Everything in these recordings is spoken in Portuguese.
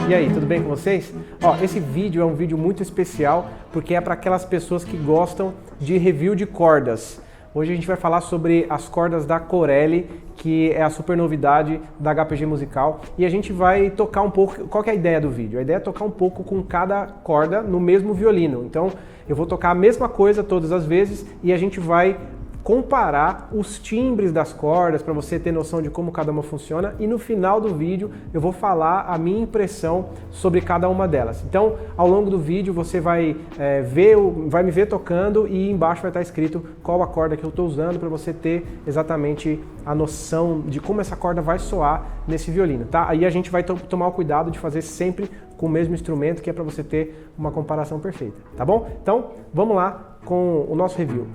E aí, tudo bem com vocês? Ó, esse vídeo é um vídeo muito especial porque é para aquelas pessoas que gostam de review de cordas. Hoje a gente vai falar sobre as cordas da Corelli, que é a super novidade da HPG Musical, e a gente vai tocar um pouco. Qual que é a ideia do vídeo? A ideia é tocar um pouco com cada corda no mesmo violino. Então eu vou tocar a mesma coisa todas as vezes e a gente vai comparar os timbres das cordas para você ter noção de como cada uma funciona, e no final do vídeo eu vou falar a minha impressão sobre cada uma delas. Então, ao longo do vídeo você vai me ver tocando e embaixo vai estar escrito qual a corda que eu estou usando para você ter exatamente a noção de como essa corda vai soar nesse violino, tá? Aí a gente vai tomar o cuidado de fazer sempre com o mesmo instrumento, que é para você ter uma comparação perfeita, tá bom? Então, vamos lá com o nosso review.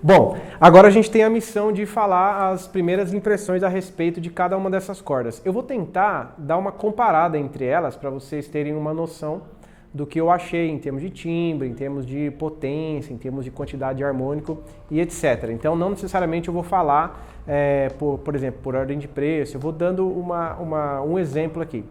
Bom, agora a gente tem a missão de falar as primeiras impressões a respeito de cada uma dessas cordas. Eu vou tentar dar uma comparada entre elas para vocês terem uma noção do que eu achei em termos de timbre, em termos de potência, em termos de quantidade de harmônico e etc. Então não necessariamente eu vou falar, por exemplo, por ordem de preço, eu vou dando um exemplo aqui.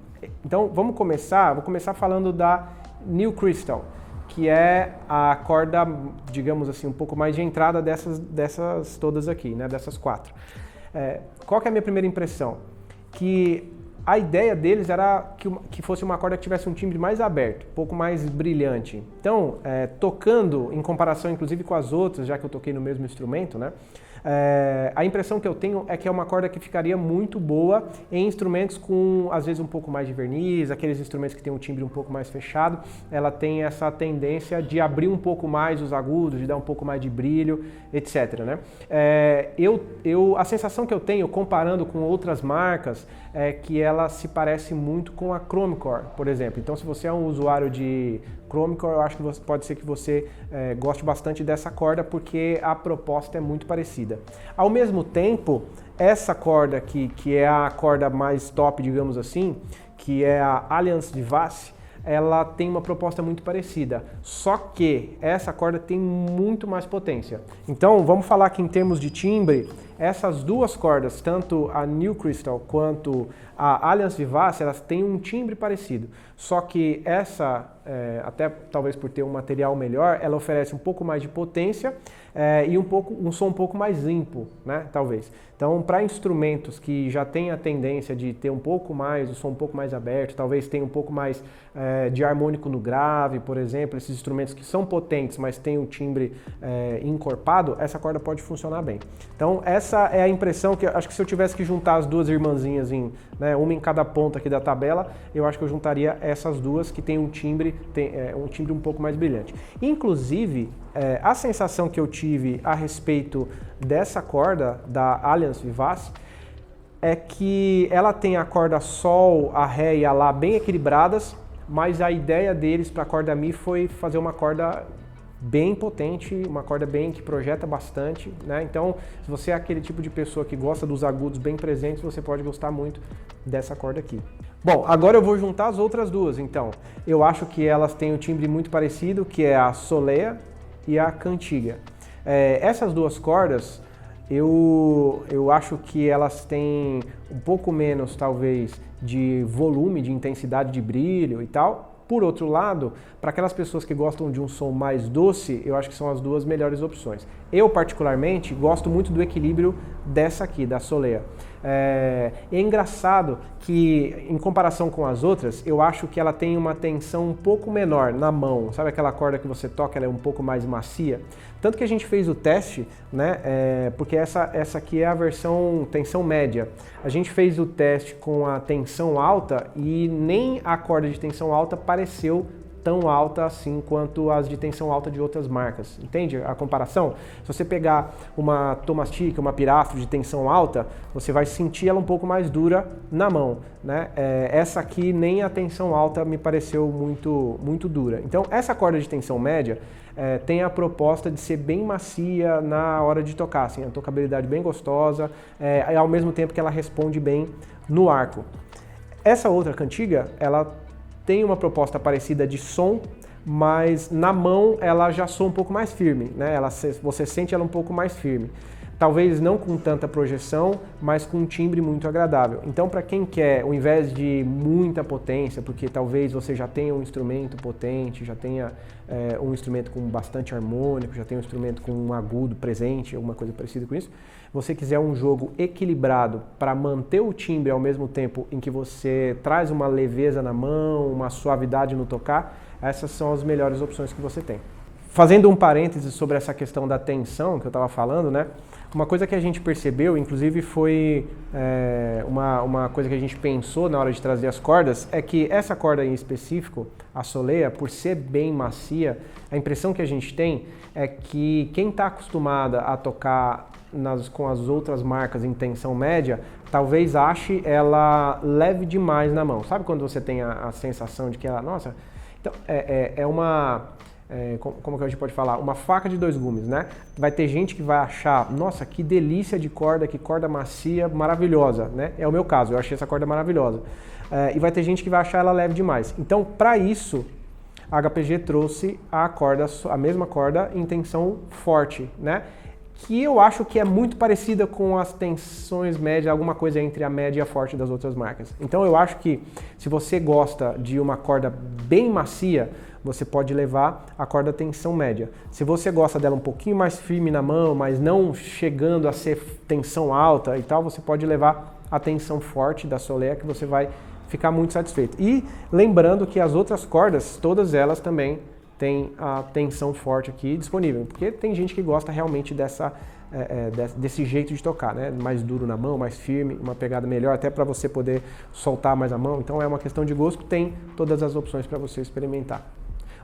Então vou começar falando da New Crystal, que é a corda, digamos assim, um pouco mais de entrada dessas todas aqui, né, dessas 4. Qual que é a minha primeira impressão? Que a ideia deles era que fosse uma corda que tivesse um timbre mais aberto, um pouco mais brilhante. Então, tocando, em comparação inclusive com as outras, já que eu toquei no mesmo instrumento, né? A impressão que eu tenho é que é uma corda que ficaria muito boa em instrumentos com, às vezes, um pouco mais de verniz, aqueles instrumentos que tem um timbre um pouco mais fechado. Ela tem essa tendência de abrir um pouco mais os agudos, de dar um pouco mais de brilho, etc. Né? A sensação que eu tenho, comparando com outras marcas, é que ela se parece muito com a Chromecore, por exemplo. Então, se você é um usuário de Chromecore, eu acho que pode ser que você goste bastante dessa corda, porque a proposta é muito parecida. Ao mesmo tempo, essa corda aqui, que é a corda mais top, digamos assim, que é a Alliance Vivace, ela tem uma proposta muito parecida, só que essa corda tem muito mais potência. Então, vamos falar que em termos de timbre, essas duas cordas, tanto a New Crystal quanto a Alliance Vivace, elas têm um timbre parecido. Só que essa, até talvez por ter um material melhor, ela oferece um pouco mais de potência e um som um pouco mais limpo, né? Talvez. Então, para instrumentos que já têm a tendência de ter um pouco mais, o som um pouco mais aberto, talvez tenha um pouco mais de harmônico no grave, por exemplo, esses instrumentos que são potentes, mas têm um timbre encorpado, essa corda pode funcionar bem. Então, essa é a impressão que acho que se eu tivesse que juntar as duas irmãzinhas, uma em cada ponta aqui da tabela, eu acho que eu juntaria essas duas que têm um timbre um pouco mais brilhante. Inclusive, a sensação que eu tive a respeito dessa corda, da Alliance Vivace, é que ela tem a corda Sol, a Ré e a Lá bem equilibradas, mas a ideia deles para a corda Mi foi fazer uma corda bem potente, uma corda que projeta bastante, né? Então, se você é aquele tipo de pessoa que gosta dos agudos bem presentes, você pode gostar muito dessa corda aqui. Bom, agora eu vou juntar as outras duas, então. Eu acho que elas têm um timbre muito parecido, que é a Solea e a Cantiga. Essas duas cordas, eu acho que elas têm um pouco menos, talvez, de volume, de intensidade de brilho e tal. Por outro lado, para aquelas pessoas que gostam de um som mais doce, eu acho que são as duas melhores opções. Eu, particularmente, gosto muito do equilíbrio dessa aqui, da Solea. É engraçado que, em comparação com as outras, eu acho que ela tem uma tensão um pouco menor na mão. Sabe aquela corda que você toca, ela é um pouco mais macia? Tanto que a gente fez o teste, né? Porque essa aqui é a versão tensão média. A gente fez o teste com a tensão alta e nem a corda de tensão alta pareceu tão alta assim quanto as de tensão alta de outras marcas. Entende a comparação? Se você pegar uma Thomastic, uma Pirafro de tensão alta, você vai sentir ela um pouco mais dura na mão, né? Essa aqui nem a tensão alta me pareceu muito dura. Então essa corda de tensão média tem a proposta de ser bem macia na hora de tocar, assim, a tocabilidade bem gostosa, ao mesmo tempo que ela responde bem no arco. Essa outra cantiga, ela tem uma proposta parecida de som, mas na mão ela já soa um pouco mais firme, né? Você sente ela um pouco mais firme. Talvez não com tanta projeção, mas com um timbre muito agradável. Então, para quem quer, ao invés de muita potência, porque talvez você já tenha um instrumento potente, já tenha um instrumento com bastante harmônico, já tenha um instrumento com um agudo presente, alguma coisa parecida com isso, você quiser um jogo equilibrado para manter o timbre ao mesmo tempo em que você traz uma leveza na mão, uma suavidade no tocar, essas são as melhores opções que você tem. Fazendo um parêntese sobre essa questão da tensão que eu estava falando, né? Uma coisa que a gente percebeu, inclusive foi uma coisa que a gente pensou na hora de trazer as cordas, é que essa corda em específico, a Solea, por ser bem macia, a impressão que a gente tem é que quem está acostumada a tocar com as outras marcas em tensão média, talvez ache ela leve demais na mão. Sabe quando você tem a sensação de que ela, nossa, então como que a gente pode falar? Uma faca de dois gumes, né? Vai ter gente que vai achar, nossa, que delícia de corda, que corda macia, maravilhosa, né? É o meu caso, eu achei essa corda maravilhosa. E vai ter gente que vai achar ela leve demais. Então, para isso, a HPG trouxe a mesma corda em tensão forte, né? Que eu acho que é muito parecida com as tensões médias, alguma coisa entre a média e a forte das outras marcas. Então eu acho que se você gosta de uma corda bem macia, você pode levar a corda tensão média. Se você gosta dela um pouquinho mais firme na mão, mas não chegando a ser tensão alta e tal, você pode levar a tensão forte da Solea, que você vai ficar muito satisfeito. E lembrando que as outras cordas, todas elas também tem a tensão forte aqui disponível, porque tem gente que gosta realmente desse jeito de tocar, né? Mais duro na mão, mais firme, uma pegada melhor, até para você poder soltar mais a mão. Então é uma questão de gosto, tem todas as opções para você experimentar.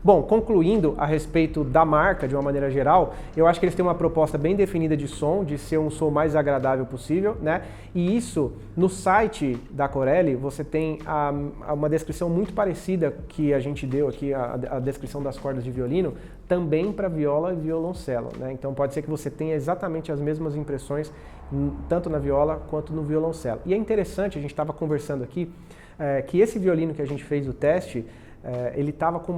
Bom, concluindo a respeito da marca, de uma maneira geral, eu acho que eles têm uma proposta bem definida de som, de ser um som mais agradável possível, né? E isso, no site da Corelli, você tem uma descrição muito parecida que a gente deu aqui, a descrição das cordas de violino, também para viola e violoncelo, né? Então pode ser que você tenha exatamente as mesmas impressões, tanto na viola quanto no violoncelo. E é interessante, a gente estava conversando aqui, que esse violino que a gente fez o teste, ele estava com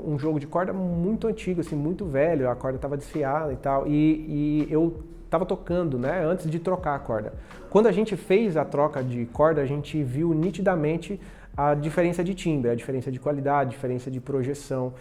um jogo de corda muito antigo, assim, muito velho, a corda estava desfiada e tal, e eu estava tocando, né, antes de trocar a corda. Quando a gente fez a troca de corda, a gente viu nitidamente a diferença de timbre, a diferença de qualidade, a diferença de projeção,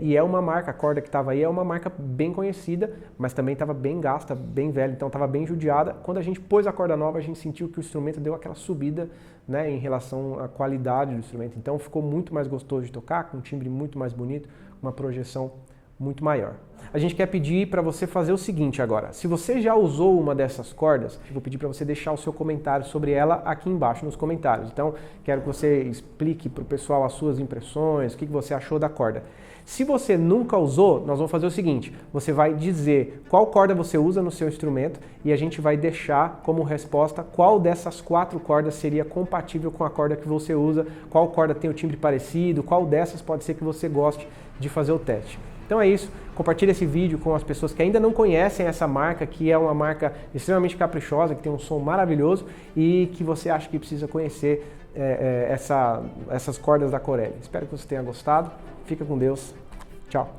e é uma marca, a corda que estava aí é uma marca bem conhecida, mas também estava bem gasta, bem velha, então estava bem judiada. Quando a gente pôs a corda nova, a gente sentiu que o instrumento deu aquela subida, né, em relação à qualidade do instrumento, então ficou muito mais gostoso de tocar, com um timbre muito mais bonito, uma projeção muito maior. A gente quer pedir para você fazer o seguinte agora. Se você já usou uma dessas cordas, eu vou pedir para você deixar o seu comentário sobre ela aqui embaixo nos comentários. Então, quero que você explique para o pessoal as suas impressões, o que você achou da corda. Se você nunca usou, nós vamos fazer o seguinte, você vai dizer qual corda você usa no seu instrumento e a gente vai deixar como resposta qual dessas 4 cordas seria compatível com a corda que você usa, qual corda tem o timbre parecido, qual dessas pode ser que você goste de fazer o teste. Então é isso, compartilhe esse vídeo com as pessoas que ainda não conhecem essa marca, que é uma marca extremamente caprichosa, que tem um som maravilhoso e que você acha que precisa conhecer essas cordas da Corelli. Espero que você tenha gostado, fica com Deus, tchau!